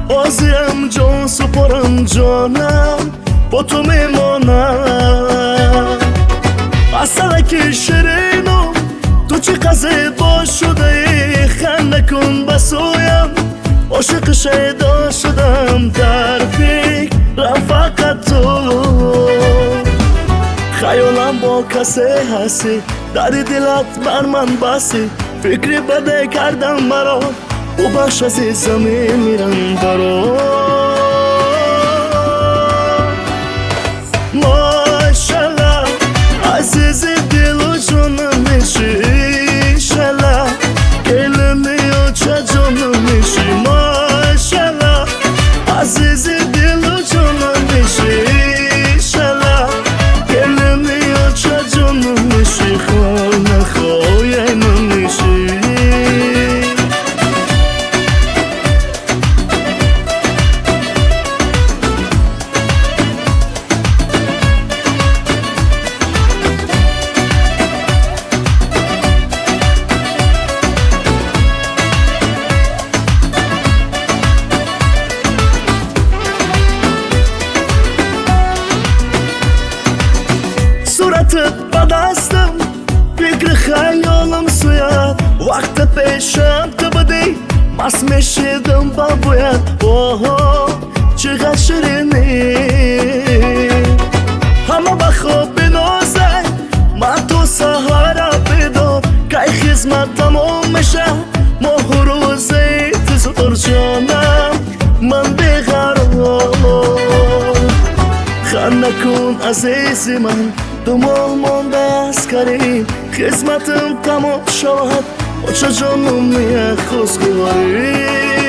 بازیم جان سپارم جانم با تو میمانم اصلک شیرینم تو چه قضیه باش شده خنده کن بسویم عاشق شیدا شدم در فکر فقط تو خیالم با کسی هستی در دلت بر من بسی فکر بده کردم مرا او باش عزیزم میرم برا ماشالله عزیز دل و جانم میشی انشالله علمی و چه جانم میشی ماشالله عزیز دل و جانم میشی انشالله علمی و چه جانم میشی خواه نخواه اینم میشی صورتت با دستم فکر خیالم سوید وقت پیشم تو بودی مست میشیدم با بوید اوه چقدر شیرینی همه با خواب بنازه من تو سهارا بیدار که خدمت تمام میشه ماه روزی تو زور جانم من بیقرار خنده کن عزیز من دو ماه مانده از کریم خدمتم تمام شود با چه جانم میه خوزگواری